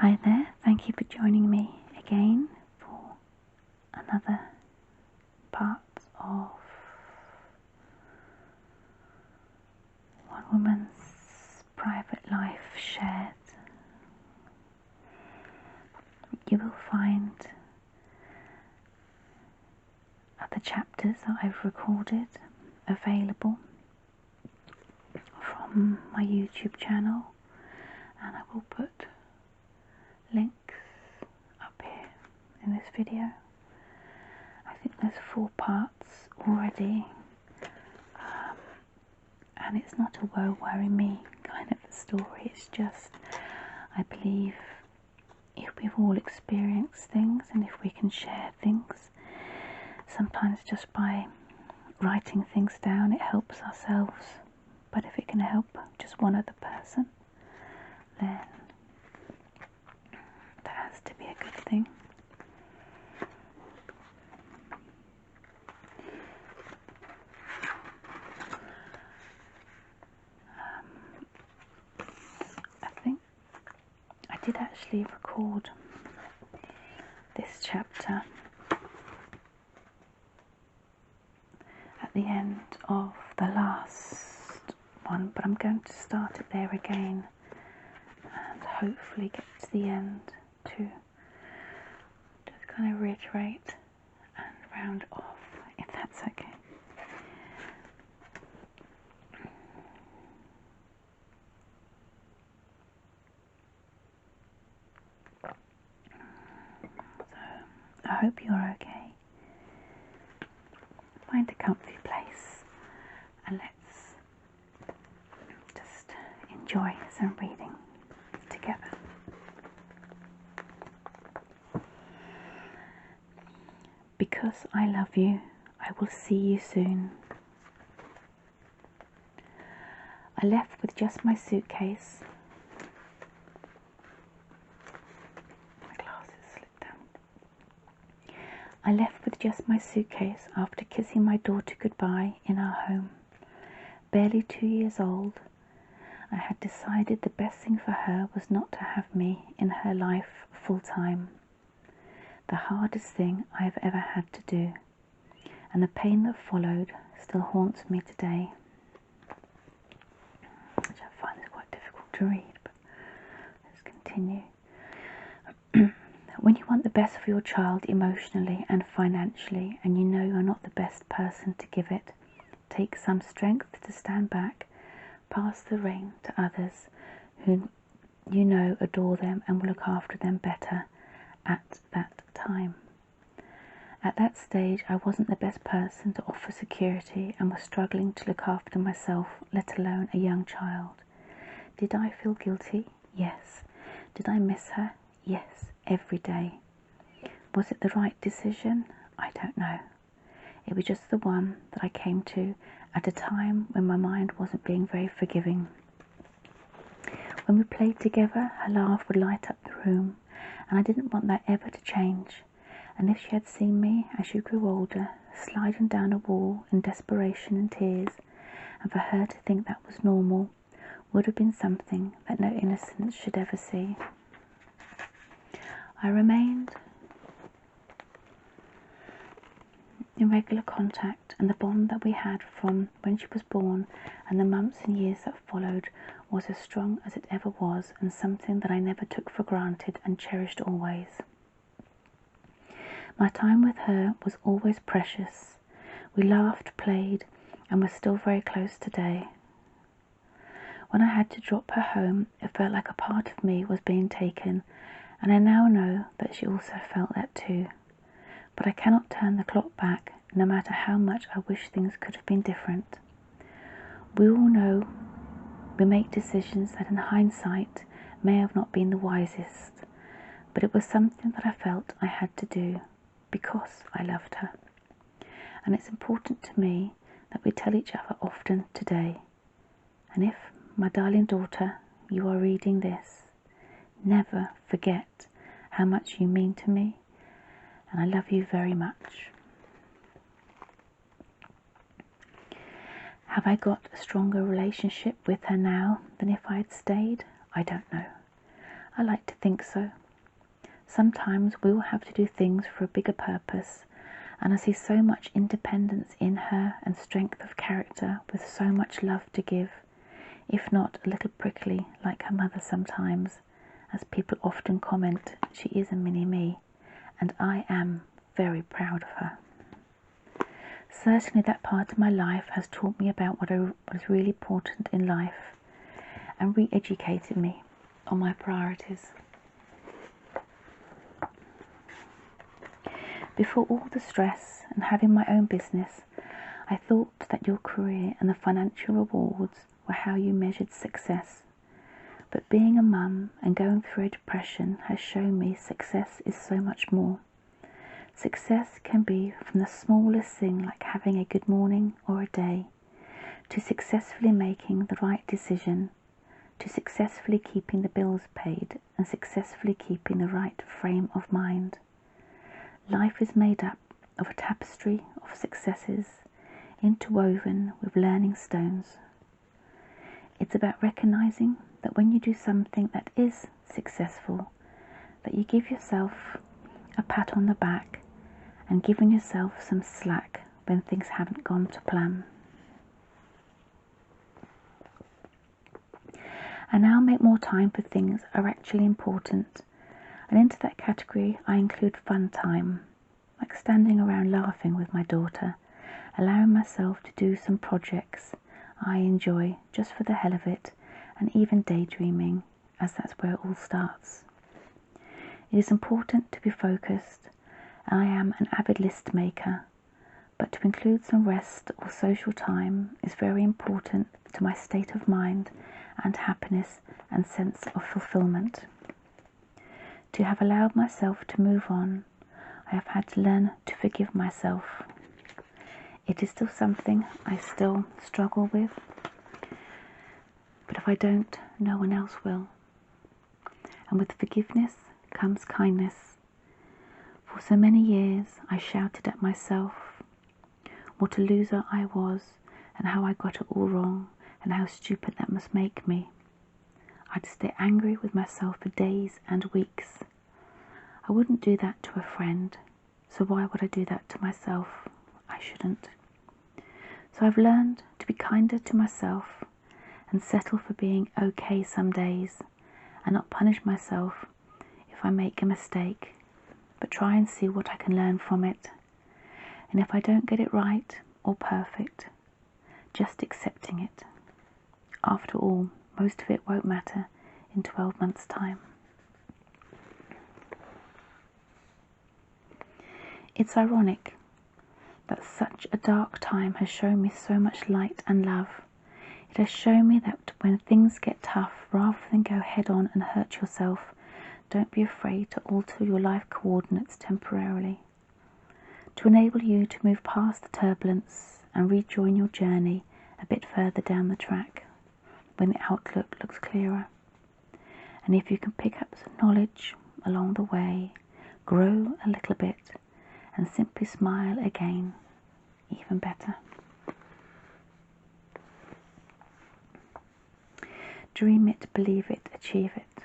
Hi there, thank you for joining me again for another part of one woman's private life shared. You will find other chapters that I've recorded available from my YouTube channel, and I will put links up here in this video. I think there's 4 parts already, and it's not a woe worry me kind of a story. It's just, I believe if we've all experienced things and if we can share things, sometimes just by writing things down it helps ourselves, but if it can help just one other person, then that has to be a good thing. I think I did actually record this chapter at the end of the last one, but I'm going to start it there again and hopefully get to the end to just kind of reiterate and round off, if that's okay. So I hope you're okay. Find a comfy place and let's just enjoy some reading together. Because I love you, I will see you soon. I left with just my suitcase. My glasses slipped down. I left with just my suitcase after kissing my daughter goodbye in our home. Barely 2 years old, I had decided the best thing for her was not to have me in her life full time. The hardest thing I have ever had to do, and the pain that followed still haunts me today. Which I find is quite difficult to read, but let's continue. When you want the best for your child emotionally and financially, and you know you're not the best person to give it, take some strength to stand back, pass the rein to others who you know adore them and will look after them better at that time. At that stage, I wasn't the best person to offer security and was struggling to look after myself, let alone a young child. Did I feel guilty? Yes. Did I miss her? Yes, every day. Was it the right decision? I don't know. It was just the one that I came to at a time when my mind wasn't being very forgiving. When we played together, her laugh would light up the room, and I didn't want that ever to change. And if she had seen me as she grew older, sliding down a wall in desperation and tears, and for her to think that was normal, would have been something that no innocence should ever see. I remained in regular contact, and the bond that we had from when she was born and the months and years that followed was as strong as it ever was, and something that I never took for granted and cherished always. My time with her was always precious. We laughed, played, and were still very close today. When I had to drop her home, it felt like a part of me was being taken, and I now know that she also felt that too. But I cannot turn the clock back, no matter how much I wish things could have been different. We all know we make decisions that in hindsight may have not been the wisest, but it was something that I felt I had to do because I loved her. And it's important to me that we tell each other often today. And if, my darling daughter, you are reading this, never forget how much you mean to me, and I love you very much. Have I got a stronger relationship with her now than if I had stayed? I don't know. I like to think so. Sometimes we all have to do things for a bigger purpose, and I see so much independence in her and strength of character with so much love to give, if not a little prickly like her mother sometimes, as people often comment she is a mini-me, and I am very proud of her. Certainly that part of my life has taught me about what is really important in life and re-educated me on my priorities. Before all the stress and having my own business, I thought that your career and the financial rewards were how you measured success. But being a mum and going through a depression has shown me success is so much more. Success can be from the smallest thing like having a good morning or a day, to successfully making the right decision, to successfully keeping the bills paid and successfully keeping the right frame of mind. Life is made up of a tapestry of successes interwoven with learning stones. It's about recognizing that when you do something that is successful, that you give yourself a pat on the back and giving yourself some slack when things haven't gone to plan. I now make more time for things that are actually important, and into that category I include fun time, like standing around laughing with my daughter, allowing myself to do some projects I enjoy just for the hell of it, and even daydreaming, as that's where it all starts. It is important to be focused, and I am an avid list maker, but to include some rest or social time is very important to my state of mind and happiness and sense of fulfillment. To have allowed myself to move on, I have had to learn to forgive myself. It is still something I still struggle with, but if I don't, no one else will. And with forgiveness comes kindness. For so many years I shouted at myself what a loser I was and how I got it all wrong and how stupid that must make me. I'd stay angry with myself for days and weeks. I wouldn't do that to a friend, so why would I do that to myself? I shouldn't. So I've learned to be kinder to myself and settle for being okay some days and not punish myself if I make a mistake, but try and see what I can learn from it. And if I don't get it right or perfect, just accepting it. After all, most of it won't matter in 12 months' time. It's ironic that such a dark time has shown me so much light and love. It has shown me that when things get tough, rather than go head on and hurt yourself, don't be afraid to alter your life coordinates temporarily, to enable you to move past the turbulence and rejoin your journey a bit further down the track when the outlook looks clearer. And if you can pick up some knowledge along the way, grow a little bit and simply smile again, even better. Dream it, believe it, achieve it.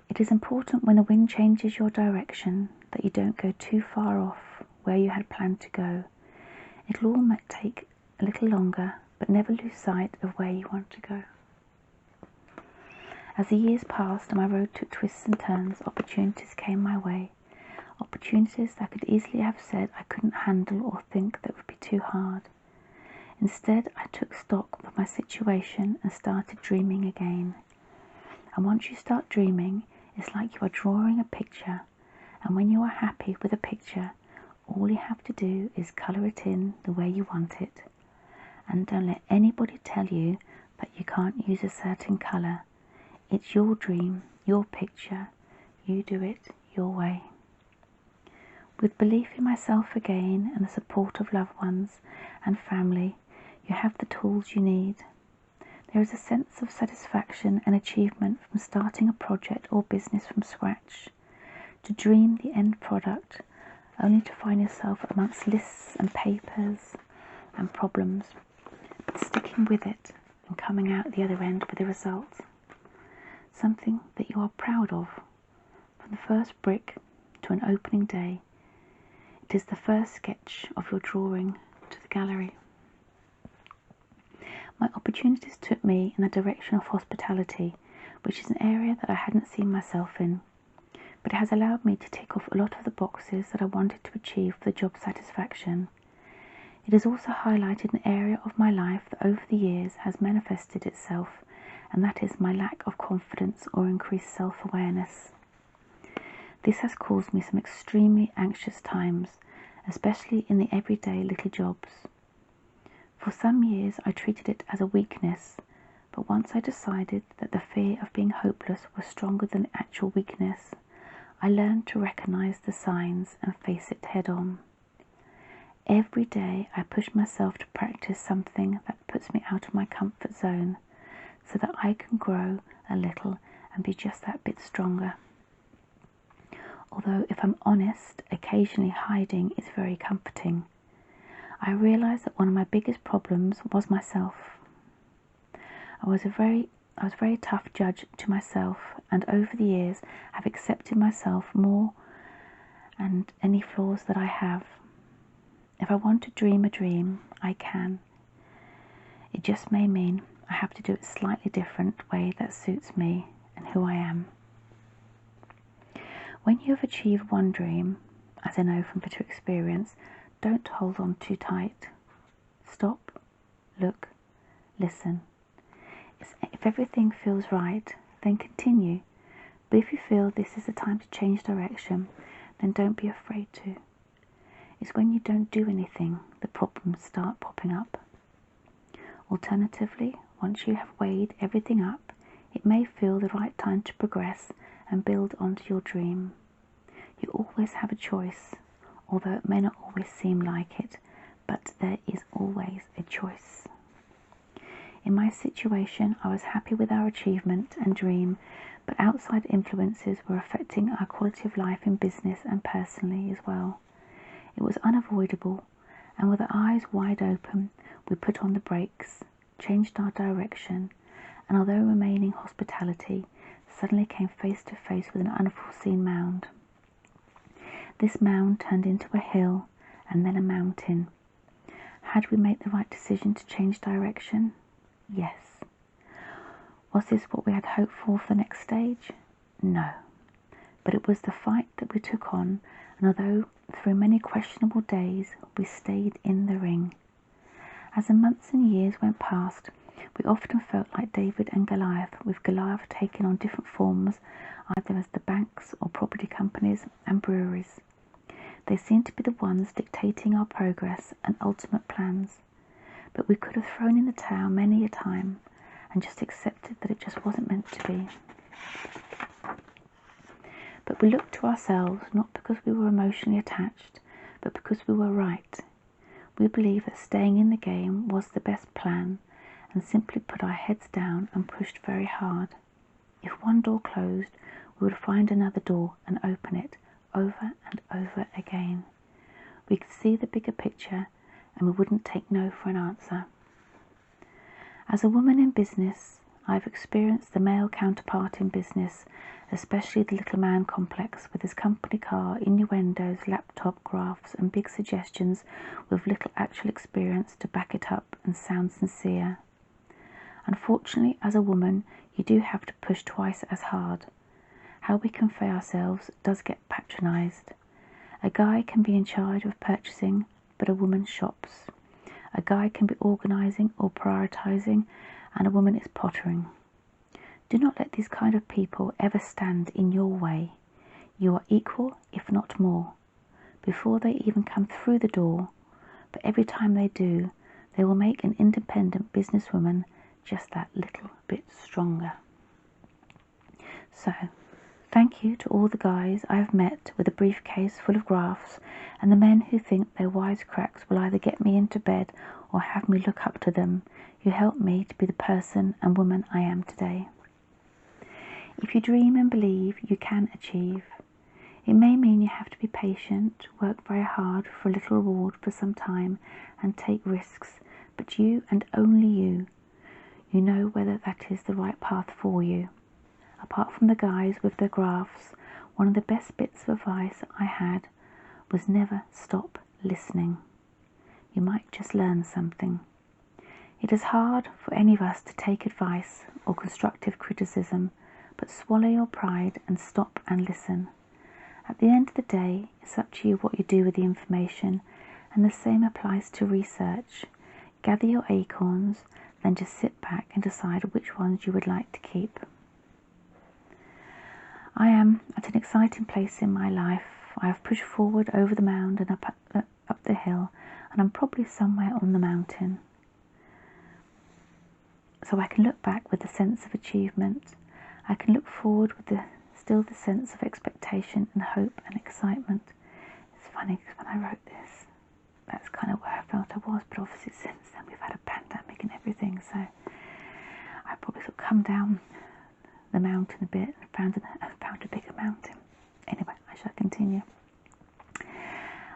It is important when the wind changes your direction that you don't go too far off where you had planned to go. It'll all take a little longer, but never lose sight of where you want to go. As the years passed and my road took twists and turns, opportunities came my way. Opportunities that I could easily have said I couldn't handle or think that would be too hard. Instead, I took stock of my situation and started dreaming again. And once you start dreaming, it's like you are drawing a picture, and when you are happy with a picture, all you have to do is colour it in the way you want it. And don't let anybody tell you that you can't use a certain colour. It's your dream, your picture. You do it your way. With belief in myself again and the support of loved ones and family, you have the tools you need. There is a sense of satisfaction and achievement from starting a project or business from scratch, to dream the end product, only to find yourself amongst lists and papers and problems, but sticking with it and coming out the other end with a result. something that you are proud of. From the first brick to an opening day, it is the first sketch of your drawing to the gallery. My opportunities took me in the direction of hospitality, which is an area that I hadn't seen myself in, but it has allowed me to tick off a lot of the boxes that I wanted to achieve for the job satisfaction. It has also highlighted an area of my life that over the years has manifested itself, and that is my lack of confidence or increased self-awareness. This has caused me some extremely anxious times, especially in the everyday little jobs. For some years I treated it as a weakness, but once I decided that the fear of being hopeless was stronger than actual weakness, I learned to recognize the signs and face it head on. Every day I push myself to practice something that puts me out of my comfort zone, so that I can grow a little and be just that bit stronger. Although, if I'm honest, occasionally hiding is very comforting. I realised that one of my biggest problems was myself. I was a very tough judge to myself, and over the years have accepted myself more and any flaws that I have. If I want to dream a dream, I can. It just may mean I have to do it a slightly different way that suits me and who I am. When you have achieved one dream, as I know from bitter experience, don't hold on too tight. Stop, look, listen. If everything feels right, then continue. But if you feel this is the time to change direction, then don't be afraid to. It's when you don't do anything that problems start popping up. Alternatively, once you have weighed everything up, it may feel the right time to progress and build onto your dream. You always have a choice, although it may not always seem like it, but there is always a choice. In my situation, I was happy with our achievement and dream, but outside influences were affecting our quality of life in business and personally as well. It was unavoidable, and with our eyes wide open, we put on the brakes, changed our direction, and although remaining hospitality, suddenly came face to face with an unforeseen mound. This mound turned into a hill and then a mountain. Had we made the right decision to change direction? Yes. Was this what we had hoped for the next stage? No. But it was the fight that we took on, and although through many questionable days, we stayed in the ring. As the months and years went past, we often felt like David and Goliath, with Goliath taking on different forms, either as the banks or property companies and breweries. They seemed to be the ones dictating our progress and ultimate plans, but we could have thrown in the towel many a time and just accepted that it just wasn't meant to be. But we looked to ourselves not because we were emotionally attached, but because we were right. We believed that staying in the game was the best plan, and simply put our heads down and pushed very hard. If one door closed, we would find another door and open it over and over again. We could see the bigger picture, and we wouldn't take no for an answer. As a woman in business, I've experienced the male counterpart in business, especially the little man complex with his company car, innuendos, laptop graphs and big suggestions with little actual experience to back it up and sound sincere. Unfortunately, as a woman, you do have to push twice as hard. How we convey ourselves does get patronised. A guy can be in charge of purchasing, but a woman shops. A guy can be organising or prioritising, and a woman is pottering. Do not let these kind of people ever stand in your way. You are equal, if not more, before they even come through the door, but every time they do, they will make an independent businesswoman just that little bit stronger. So, thank you to all the guys I have met with a briefcase full of graphs, and the men who think their wisecracks will either get me into bed or have me look up to them, who helped me to be the person and woman I am today. If you dream and believe, you can achieve. It may mean you have to be patient, work very hard for a little reward for some time, and take risks, but you and only you know whether that is the right path for you. Apart from the guys with their graphs, one of the best bits of advice I had was never stop listening. You might just learn something. It is hard for any of us to take advice or constructive criticism, but swallow your pride and stop and listen. At the end of the day, it's up to you what you do with the information, and the same applies to research. Gather your acorns, then just sit back and decide which ones you would like to keep. I am at an exciting place in my life. I have pushed forward over the mound and up the hill, and I'm probably somewhere on the mountain. So I can look back with a sense of achievement. I can look forward with still the sense of expectation and hope and excitement. It's funny because when I wrote this, that's kind of where I felt I was, but obviously since then we've had a pandemic and everything, so I probably sort of come down the mountain a bit and found a bigger mountain. Anyway, I shall continue.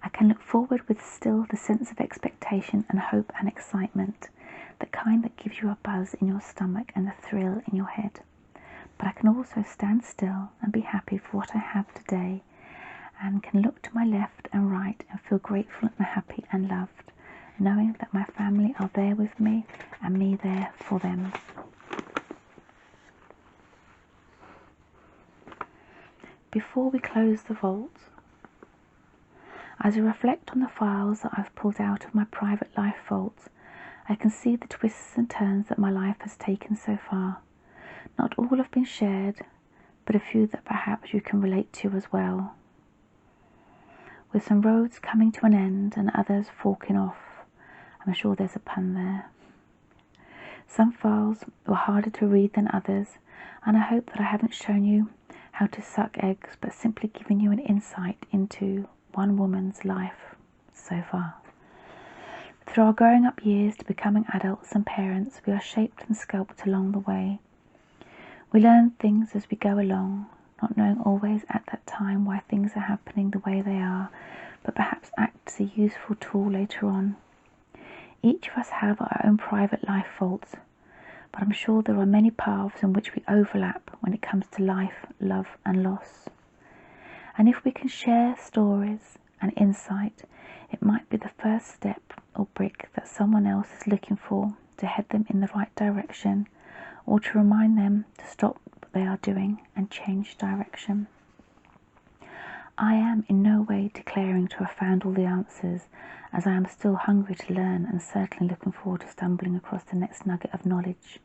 I can look forward with still the sense of expectation and hope and excitement, the kind that gives you a buzz in your stomach and a thrill in your head. But I can also stand still and be happy for what I have today, and can look to my left and right and feel grateful and happy and loved, knowing that my family are there with me and me there for them. Before we close the vault, as I reflect on the files that I've pulled out of my private life vault, I can see the twists and turns that my life has taken so far. Not all have been shared, but a few that perhaps you can relate to as well. With some roads coming to an end and others forking off. I'm sure there's a pun there. Some files were harder to read than others, and I hope that I haven't shown you how to suck eggs, but simply given you an insight into one woman's life so far. Through our growing up years to becoming adults and parents, we are shaped and sculpted along the way. We learn things as we go along, not knowing always at that time why things are happening the way they are, but perhaps act as a useful tool later on. Each of us have our own private life faults, but I'm sure there are many paths in which we overlap when it comes to life, love and loss. And if we can share stories and insight, it might be the first step or brick that someone else is looking for to head them in the right direction, or to remind them to stop what they are doing and change direction. I am in no way declaring to have found all the answers, as I am still hungry to learn and certainly looking forward to stumbling across the next nugget of knowledge,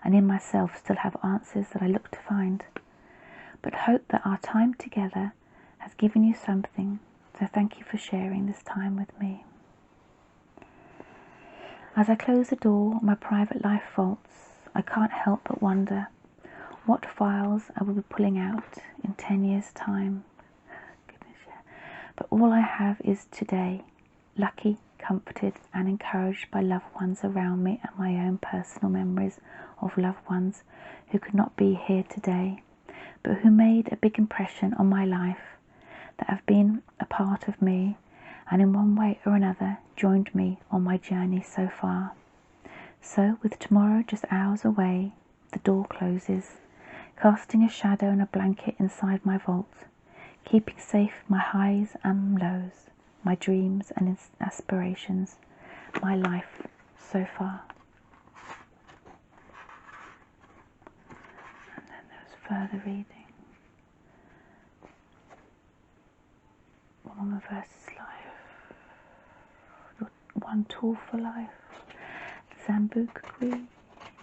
and in myself still have answers that I look to find. But hope that our time together has given you something, so thank you for sharing this time with me. As I close the door on my private life vaults, I can't help but wonder what files I will be pulling out in 10 years' time. But all I have is today, lucky, comforted and encouraged by loved ones around me and my own personal memories of loved ones who could not be here today, but who made a big impression on my life, that have been a part of me and in one way or another joined me on my journey so far. So with tomorrow just hours away, the door closes, casting a shadow and a blanket inside my vault, keeping safe my highs and lows, my dreams and aspirations, my life so far. And then there's further reading. Woman versus life. One tool for life. Zambuca Queen.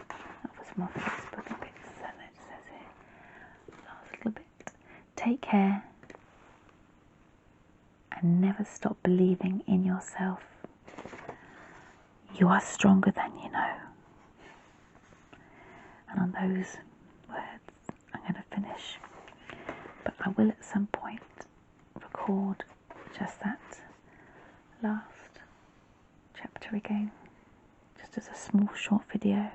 That was my Facebook a bit, so it says here. Last little bit. Take care and never stop believing in yourself. You are stronger than you know. And on those words, I'm going to finish. But I will at some point record just that last chapter again, just as a small short video.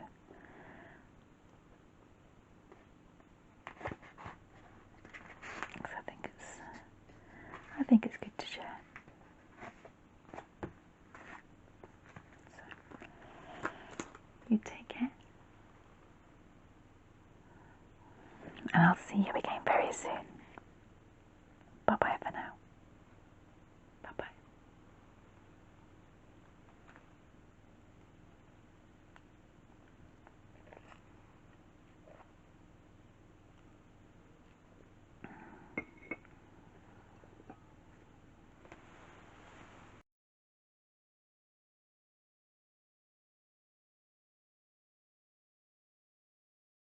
I think it's good to share. So, you take care, and I'll See you again.